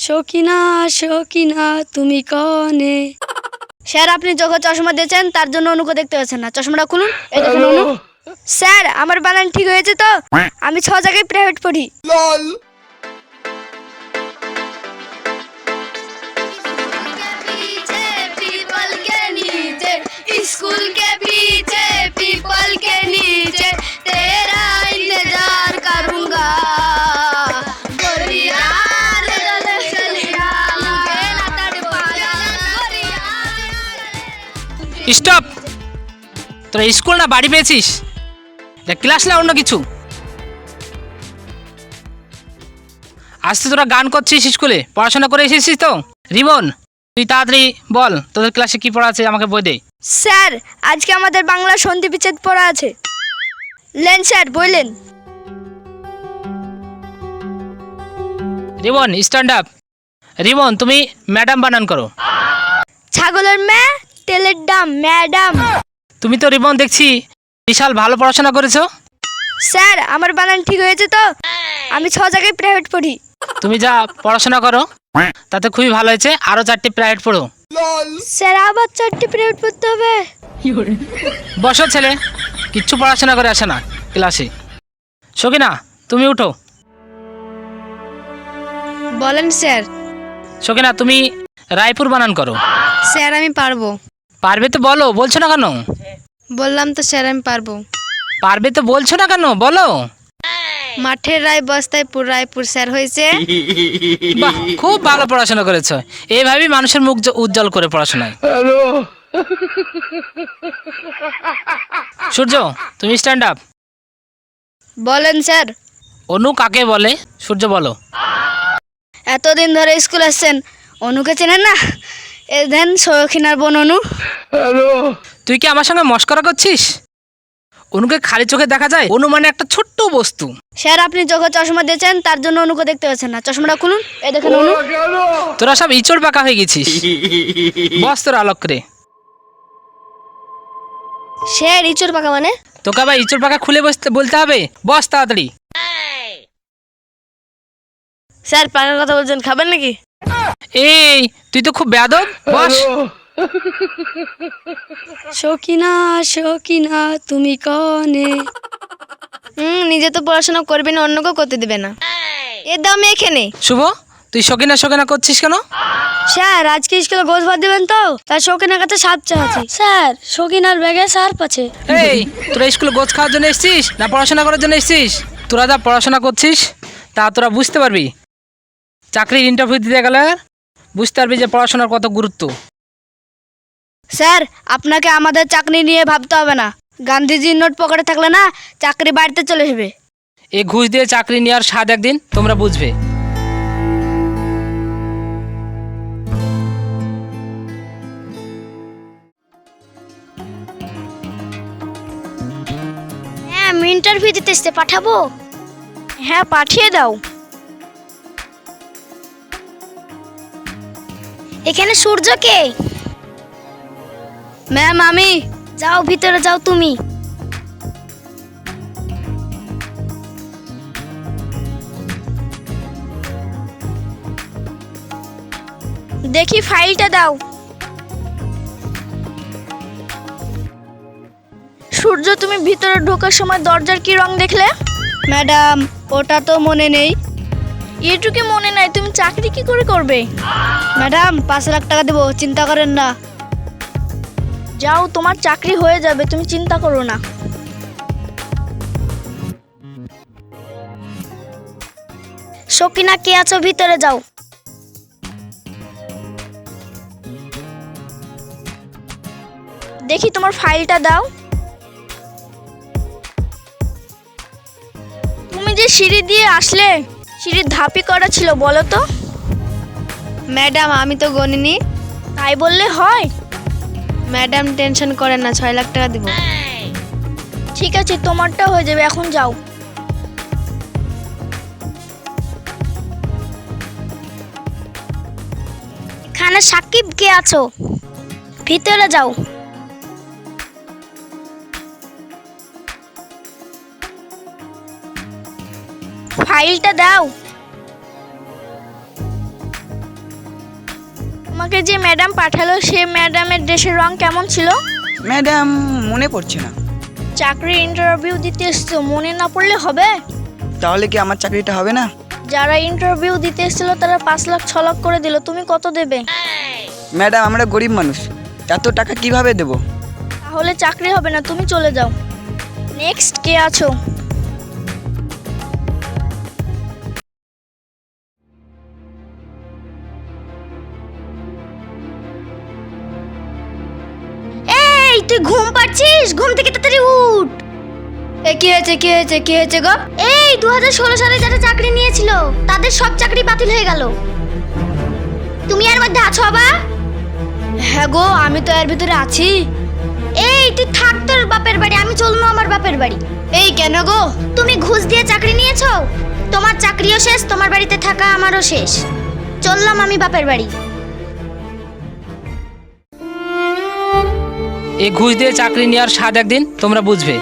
সকিনা সকিনা তুমি কনে। স্যার আপনি যখন চশমা দিয়েছেন তার জন্য অনুকে দেখতে পাচ্ছেন না, চশমাটা খুলুন। এই দেখুন অনু। স্যার আমার বানান ঠিক হয়েছে তো? আমি 6 জায়গায় প্রাইভেট পড়ি। स्कूल के पीछे पीपल के नीचे तेरा इंतजार करूंगा। স্টপ। তোরা স্কুল না বাড়ি পেয়েছিস? ক্লাস না অন্য কিছু? আজ তো তোরা গান করছিস, স্কুলে পড়াশোনা করে এসেছিস তো? রিমন তুই তাড়াতাড়ি বল তোদের ক্লাসে কি পড়া আছে, আমাকে বই দে। স্যার আজকে আমাদের বাংলা সন্ধি বিচ্ছেদ পড়া আছে। লেন স্যার বললেন। Rimon stand up. রিমন তুমি ম্যাডাম বানান করো। ছাগলের ম্যা তেলের দাম ম্যাডাম। তুমি তো রিমন দেখছি বিশাল ভালো পড়াশোনা করেছো। স্যার আমার বানান ঠিক হয়েছে তো? আমি 6 জায়গায় প্রাইভেট পড়ি। তুমি যা পড়াশোনা করো তাতে খুবই ভালো হয়েছে, আরো 4টি প্রাইভেট পড়ো। স্যার আবার 4টি প্রাইভেট পড়তে হবে? বসো ছেলে, কিচ্ছু পড়াশোনা করে আসে না ক্লাসে। সকিনা তুমি উঠো। বলেন স্যার। সকিনা তুমি রায়পুর বানান করো। স্যার আমি পারবো। পারবে তো বলো, বলছো না কেন? বললাম তো স্যার আমি পারবো। পারবে তো বলছো না কেন, বলো। মাঠের রায় বস্তায় পুর রায়পুর স্যার হয়েছে। বাহ, খুব ভালো পড়াশোনা করেছো। এইভাবেই মানুষের মুখ উজ্জ্বল করে পড়াশোনায়। সূর্য তুমি স্ট্যান্ড আপ। বলেন স্যার। অনু কাকে বলে? সূর্য বলো। এতদিন ধরে স্কুল আসছেন, অনুকে চেনেন না? এ দেন সখিনার বোন অনু। তুই কি আমার সঙ্গে মস্করা করছিস? অনুকে খালি চোখে দেখা যায়? অনু মানে একটা ছোট্ট বস্তু। স্যার আপনি যখন চশমা দিয়েছেন তার জন্য অনুকে দেখতে পাচ্ছেন না, চশমাটা খুলুন। এই দেখুন অনু। তোরা সব ইচড় পাকা হয়ে গেছিস। বস তোর আলোক রে। স্যার ইচুর পাকা মানে? তোকে আবার ইচড় পাকা খুলে বলতে হবে। বস তাড়াতাড়ি। স্যার পাকার কথা বলছেন, খাবেন নাকি? এই তুই তো খুব বেয়াদব। বস। সকিনা সকিনা তুমি কনে। নিজে তো পড়াশোনা করবে না, অন্যকে করতে দেবে না। এর দাম এখানে। শুভ তুই সকিনা সকিনা করছিস কেন? স্যার আজকে স্কুলে গোছ ভাত দিবেন তো, তার সকিনার কাছে সাপ চাচ্ছি। স্যার সকিনার ব্যাগে সার্প আছে। এই তোরা স্কুলে গোছ খাওয়ার জন্য এসেছিস না পড়াশোনা করার জন্য এসেছিস? তোরা যা পড়াশোনা করছিস তা তোরা বুঝতে পারবি। চাকরির ইন্টারভিউ দিতে গেলে বুঝতে পারবি যে পড়াশোনার কত গুরুত্ব। স্যার আপনাকে আমাদের চাকরি নিয়ে ভাবতে হবে না। গান্ধীজির নোট পকেটে থাকলে না চাকরি বাড়িতে চলে আসবে। এই ঘুষ দিয়ে চাকরি নেওয়ার স্বাদ একদিন তোমরা বুঝবে। হ্যাঁ আমি ইন্টারভিউ দিতে এসে পাঠাবো। হ্যাঁ পাঠিয়ে দাও। এখানে সূর্য কে? ম্যাম আমি। যাও ভিতরে যাও তুমি। দেখি ফাইলটা দাও। সূর্য তুমি ভিতরে ঢোকার সময় দরজার কি রং দেখলে? ম্যাডাম ওটা তো মনে নেই। এটুকু মনে নাই, তুমি চাকরি কি করে করবে? ম্যাডাম 5 লাখ টাকা দেবো, চিন্তা করেন না। যাও তোমার চাকরি হয়ে যাবে, তুমি চিন্তা করো না। সকিনা কে আছো ভিতরে যাও। দেখি তোমার ফাইলটা দাও। তুমি যে সিঁড়ি দিয়ে আসলে সিঁড়ির ধাপি করা ছিল বলো তো? ম্যাডাম আমি তো গণিনি। তাই বললে হয়? ম্যাডাম টেনশন করেন না, 6 লাখ টাকা দিব। ঠিক আছে তোমারটা হয়ে যাবে, এখন যাও। এখানে সাকিব কে আছো? ভিতরে যাও। ফাইলটা দাও। তোমাকে যে ম্যাডাম পাঠালো সে ম্যাডামের ড্রেসের রং কেমন ছিল? ম্যাডাম মনে পড়ছে না। চাকরির ইন্টারভিউ দিতে এসছো, মনে না পড়লে হবে? তাহলে কি আমার চাকরিটা হবে না? যারা ইন্টারভিউ দিতে এসেছিল তারা 5 লাখ 6 লাখ করে দিল, তুমি কত দেবে? ম্যাডাম আমরা গরিব মানুষ, এত টাকা কিভাবে দেব? তাহলে চাকরি হবে না, তুমি চলে যাও। নেক্সট কে আছো? এই তুই ঘুম পাচ্ছিস? ঘুম থেকে তাড়াতাড়ি উঠ। কি হয়েছে গো? এই 2016 সালে যারা চাকরি নিয়েছিল তাদের সব চাকরি বাতিল হয়ে গেল। তুমি এর মধ্যে আছো বাবা? হ্যাঁ গো, আমি তো এর ভিতরে আছি। এই তুই থাক তোর বাপের বাড়ি, আমি চলবো আমার বাপের বাড়ি। এই কেন গো? তুমি ঘুষ দিয়ে চাকরি নিয়েছো, তোমার চাকরিও শেষ, তোমার বাড়িতে থাকা আমারও শেষ। চললাম আমি বাপের বাড়ি। এই ঘুষ দিয়ে চাকরি নেওয়ার স্বাদ একদিন তোমরা বুঝবে।